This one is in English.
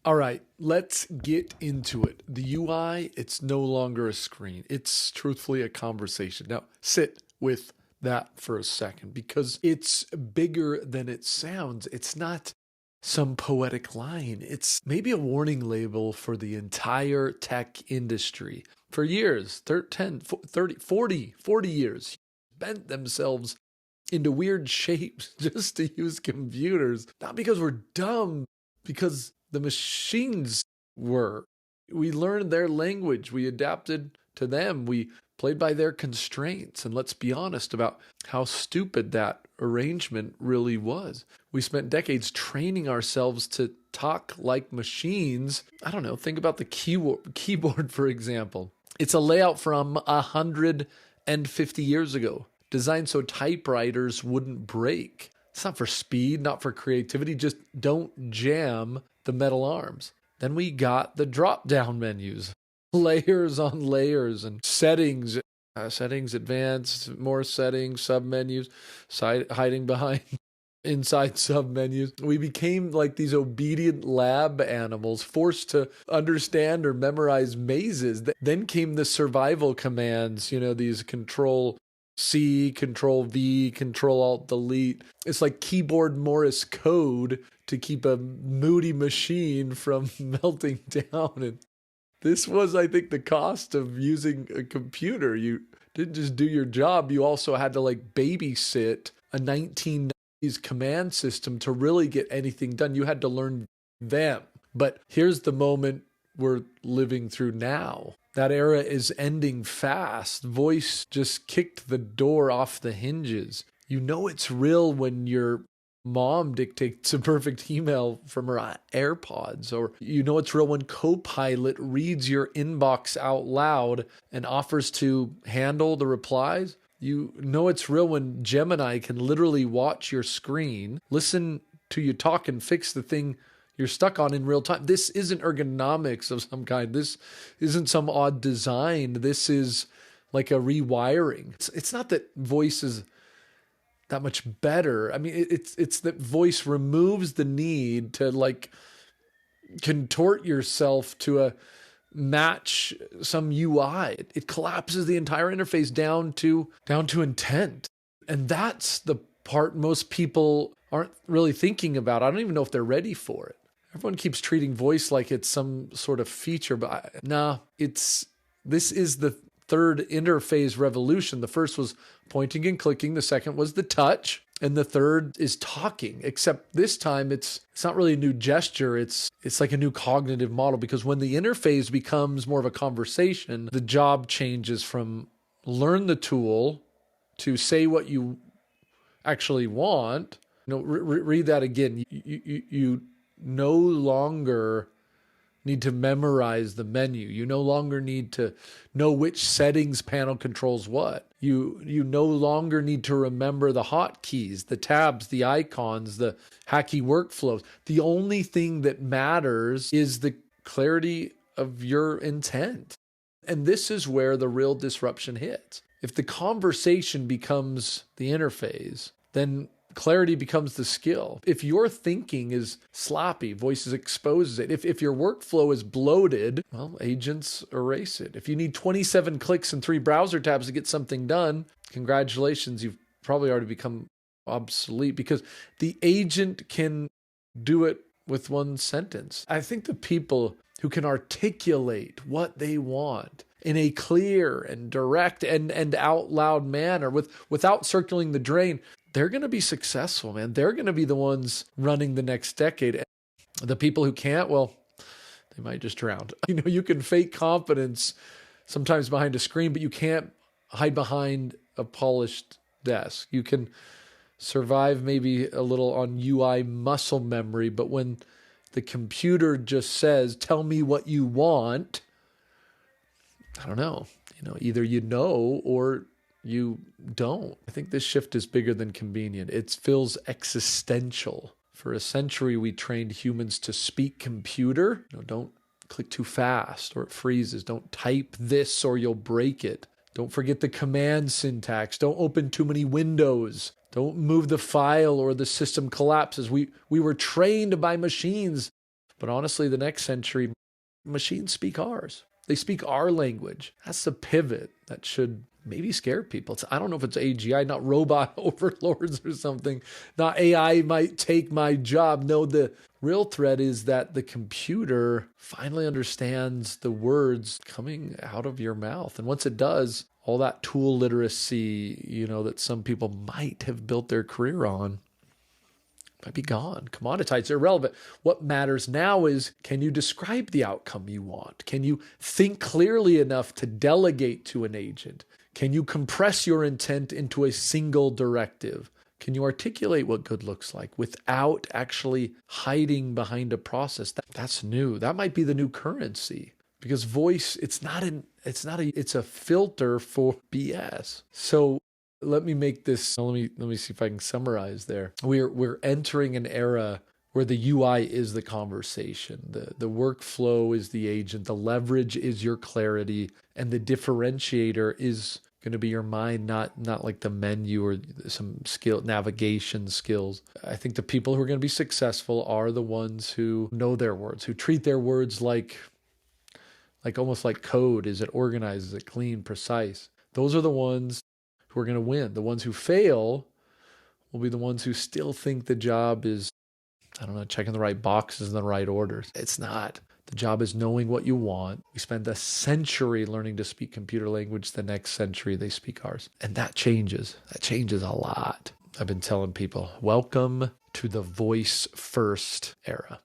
All right, let's get into it. The UI, it's no longer a screen. It's truthfully a conversation. Now, sit with that for a second because it's bigger than it sounds. It's not some poetic line. It's maybe a warning label for the entire tech industry. For years, 10, 30, 40 years, bent themselves into weird shapes just to use computers. Not because we're dumb, because the machines were. We learned their language. We adapted to them. We played by their constraints. And let's be honest about how stupid that arrangement really was. We spent decades training ourselves to talk like machines. I don't know, think about the keyboard, for example. It's a layout from 150 years ago, designed so typewriters wouldn't break. It's not for speed, not for creativity, just don't jam the metal arms. Then we got the drop-down menus, layers on layers and settings, settings advanced, more settings, sub-menus, hiding behind inside sub-menus. We became like these obedient lab animals forced to understand or memorize mazes. Then came the survival commands, these control C, Control V, Control Alt Delete. It's like keyboard Morse code to keep a moody machine from melting down. And this was, I think, the cost of using a computer. You didn't just do your job, you also had to babysit a 1990s command system to really get anything done. You had to learn them. But here's the moment we're living through now. That era is ending fast. Voice just kicked the door off the hinges. You know it's real when your mom dictates a perfect email from her AirPods, or you know it's real when Copilot reads your inbox out loud and offers to handle the replies. You know it's real when Gemini can literally watch your screen, listen to you talk, and fix the thing you're stuck on in real time. This isn't ergonomics of some kind. This isn't some odd design. This is like a rewiring. It's not that voice is that much better. I mean, it's that voice removes the need to contort yourself to match some UI. It collapses the entire interface down to intent. And that's the part most people aren't really thinking about. I don't even know if they're ready for it. Everyone keeps treating voice like it's some sort of feature, but this is the third interface revolution. The first was pointing and clicking. The second was the touch. And the third is talking, except this time it's not really a new gesture. It's like a new cognitive model, because when the interface becomes more of a conversation, the job changes from learn the tool to say what you actually want. Read that again. You no longer need to memorize the menu. You no longer need to know which settings panel controls what. You no longer need to remember the hotkeys, the tabs, the icons, the hacky workflows. The only thing that matters is the clarity of your intent. And this is where the real disruption hits. If the conversation becomes the interface, then clarity becomes the skill. If your thinking is sloppy, voices exposes it. If your workflow is bloated, well, agents erase it. If you need 27 clicks and 3 browser tabs to get something done, congratulations, you've probably already become obsolete, because the agent can do it with one sentence. I think the people who can articulate what they want in a clear and direct and out loud manner without circling the drain, they're going to be successful, man. They're going to be the ones running the next decade. The people who can't, well, they might just drown. You can fake confidence sometimes behind a screen, but you can't hide behind a polished desk. You can survive maybe a little on UI muscle memory, but when the computer just says, tell me what you want, I don't know. Either you know or you don't. I think this shift is bigger than convenient. It feels existential. For a century, we trained humans to speak computer. Don't click too fast or it freezes. Don't type this or you'll break it. Don't forget the command syntax. Don't open too many windows. Don't move the file or the system collapses. We were trained by machines, But honestly, the next century, machines speak ours. They speak our language. That's the pivot that should maybe scare people. I don't know if it's AGI, not robot overlords or something. Not AI might take my job. No, the real threat is that the computer finally understands the words coming out of your mouth. And once it does, all that tool literacy, that some people might have built their career on might be gone, commoditized, irrelevant. What matters now is, can you describe the outcome you want? Can you think clearly enough to delegate to an agent? Can you compress your intent into a single directive? Can you articulate what good looks like without actually hiding behind a process? That's new. That might be the new currency, because voice, it's a filter for BS. So let me make this, let me see if I can summarize there. We're entering an era where the UI is the conversation. The workflow is the agent. The leverage is your clarity. And the differentiator is going to be your mind, not like the menu or some navigation skills. I think the people who are going to be successful are the ones who know their words, who treat their words like almost like code. Is it organized? Is it clean, precise? Those are the ones who are going to win. The ones who fail will be the ones who still think the job is, checking the right boxes in the right orders. It's not. The job is knowing what you want. We spend a century learning to speak computer language. The next century, they speak ours. And that changes. That changes a lot. I've been telling people, welcome to the voice first era.